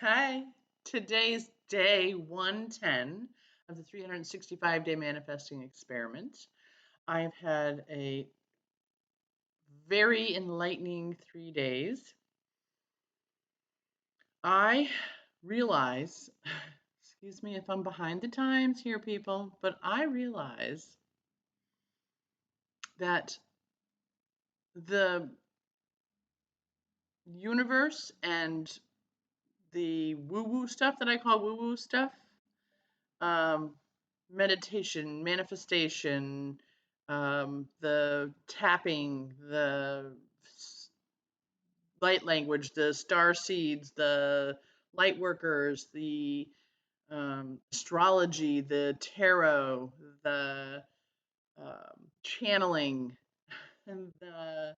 Hi. Today's day 110 of the 365-day manifesting experiment. I've had a very enlightening 3 days. I realize, excuse me if I'm behind the times here, people, but I realize that the universe and the woo-woo stuff that I call woo-woo stuff, um, meditation, manifestation, the tapping, the light language, the star seeds, the light workers, the astrology, the tarot, the channeling, and the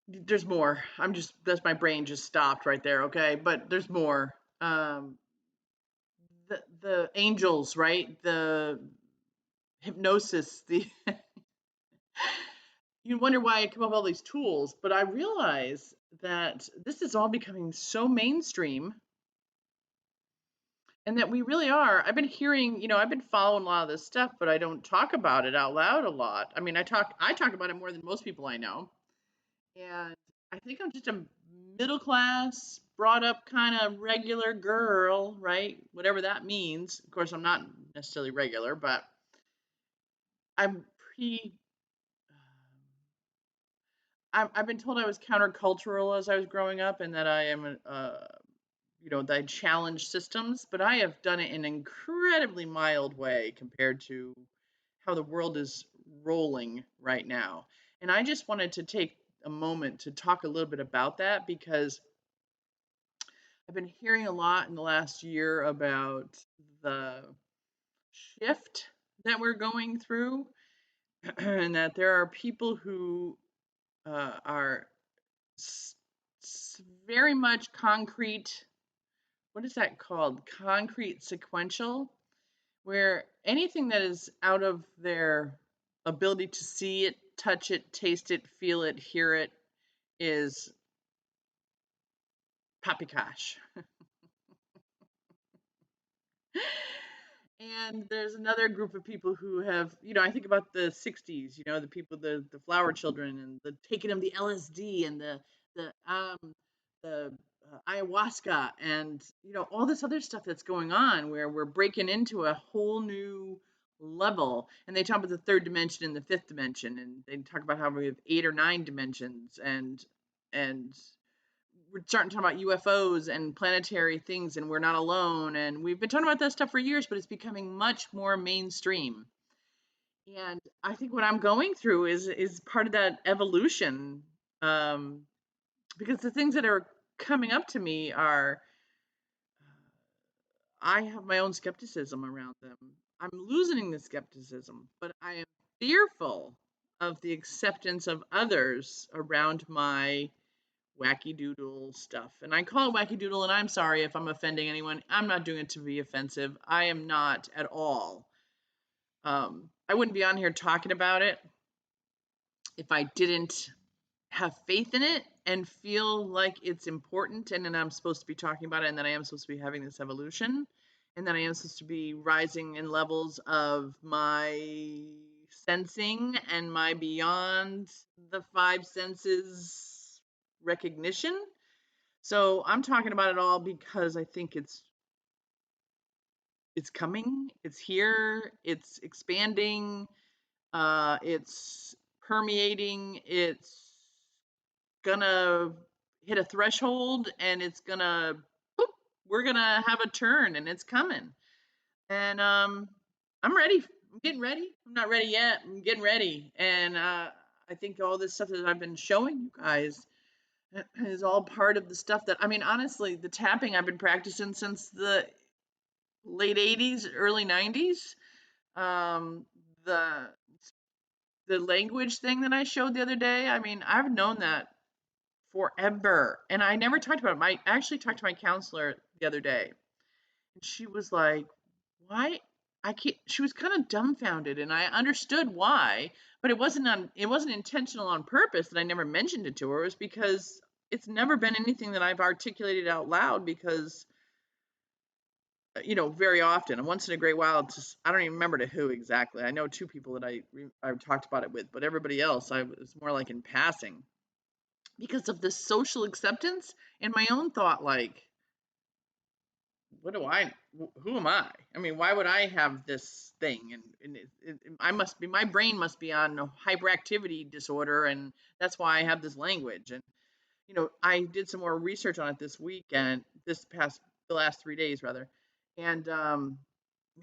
there's more. That's my brain just stopped right there. Okay, but there's more. Um, the angels, right? The hypnosis, the you wonder why I come up with all these tools, but I realize that this is all becoming so mainstream and that we really are. I've been hearing, I've been following a lot of this stuff, but I don't talk about it out loud a lot. I mean, I talk about it more than most people I know. And I think I'm just a middle class, brought up kind of regular girl, right? Whatever that means. Of course, I'm not necessarily regular, but I'm pretty I've been told I was countercultural as I was growing up, and that I am, that I challenge systems, but I have done it in an incredibly mild way compared to how the world is rolling right now. And I just wanted to take a moment to talk a little bit about that because I've been hearing a lot in the last year about the shift that we're going through, and that there are people who are very much concrete. What is that called? Concrete sequential, where anything that is out of their ability to see it, touch it, taste it, feel it, hear it is poppycock. And there's another group of people who have, I think about the 60s, the people, the flower children, and the taking them the LSD and the ayahuasca, and all this other stuff that's going on where we're breaking into a whole new level. And they talk about the third dimension and the fifth dimension, and they talk about how we have 8 or 9 dimensions, and we're starting to talk about UFOs and planetary things, and we're not alone. And we've been talking about that stuff for years, but it's becoming much more mainstream. And I think what I'm going through is part of that evolution, um, because the things that are coming up to me are, I have my own skepticism around them. I'm losing the skepticism, but I am fearful of the acceptance of others around my wacky doodle stuff. And I call it wacky doodle, and I'm sorry if I'm offending anyone. I'm not doing it to be offensive. I am not at all. I wouldn't be on here talking about it if I didn't have faith in it and feel like it's important, and then I'm supposed to be talking about it, and that I am supposed to be having this evolution, and that I am supposed to be rising in levels of my sensing and my beyond the five senses recognition. So I'm talking about it all because I think it's coming, it's here, it's expanding, it's permeating, it's gonna hit a threshold, and it's gonna boop, we're gonna have a turn, and it's coming. And I'm ready. I'm getting ready. I'm not ready yet. I'm getting ready. And I think all this stuff that I've been showing you guys is all part of the stuff that, I mean, honestly, the tapping I've been practicing since the late 80s, early 90s. Um, the the language thing that I showed the other day, I mean, I've known that forever. And I never talked about it. I actually talked to my counselor the other day, and she was like, "Why?" She was kind of dumbfounded, and I understood why, but it wasn't intentional on purpose that I never mentioned it to her. It was because it's never been anything that I've articulated out loud because, very often, and once in a great while, it's just, I don't even remember to who exactly. I know two people that I've talked about it with, but everybody else, I was more like in passing because of the social acceptance and my own thought, like, what do I, who am I? I mean, why would I have this thing? And I must be, my brain must be on a hyperactivity disorder, and that's why I have this language. And I did some more research on it this week and the last 3 days rather. And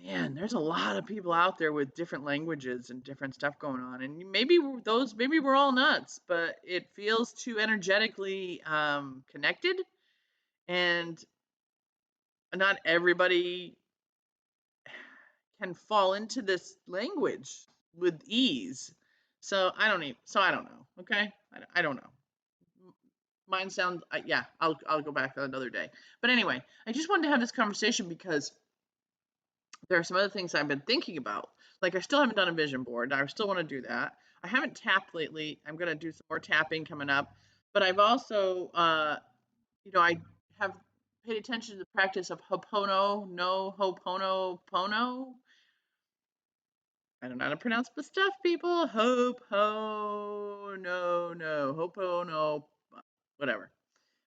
man, there's a lot of people out there with different languages and different stuff going on. And maybe we're all nuts, but it feels too energetically connected. And not everybody can fall into this language with ease. So I don't know. Okay. I don't know. Mine sounds, yeah, I'll go back another day. But anyway, I just wanted to have this conversation because there are some other things I've been thinking about. Like I still haven't done a vision board. I still want to do that. I haven't tapped lately. I'm going to do some more tapping coming up. But I've also, I have paid attention to the practice of Hopono, no Hopono. I don't know how to pronounce the stuff, people. Hopono, whatever.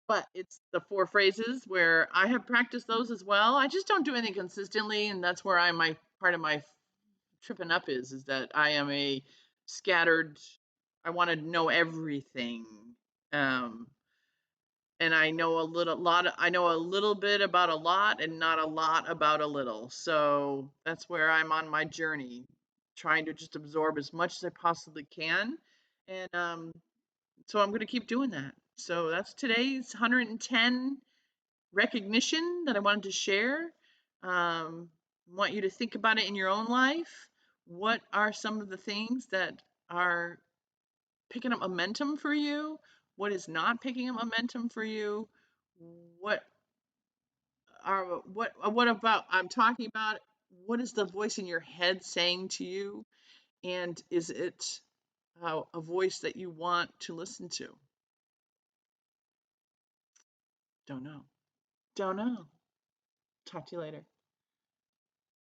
But it's the four phrases where I have practiced those as well. I just don't do anything consistently, and that's where my part of my tripping up is that I am a scattered. I want to know everything, um, and I know I know a little bit about a lot, and not a lot about a little. So that's where I'm on my journey, trying to just absorb as much as I possibly can, and so I'm going to keep doing that. So that's today's 110 recognition that I wanted to share. Want you to think about it in your own life. What are some of the things that are picking up momentum for you? What is not picking up momentum for you? What what about I'm talking about? What is the voice in your head saying to you? And is it a voice that you want to listen to? Don't know. Don't know. Talk to you later.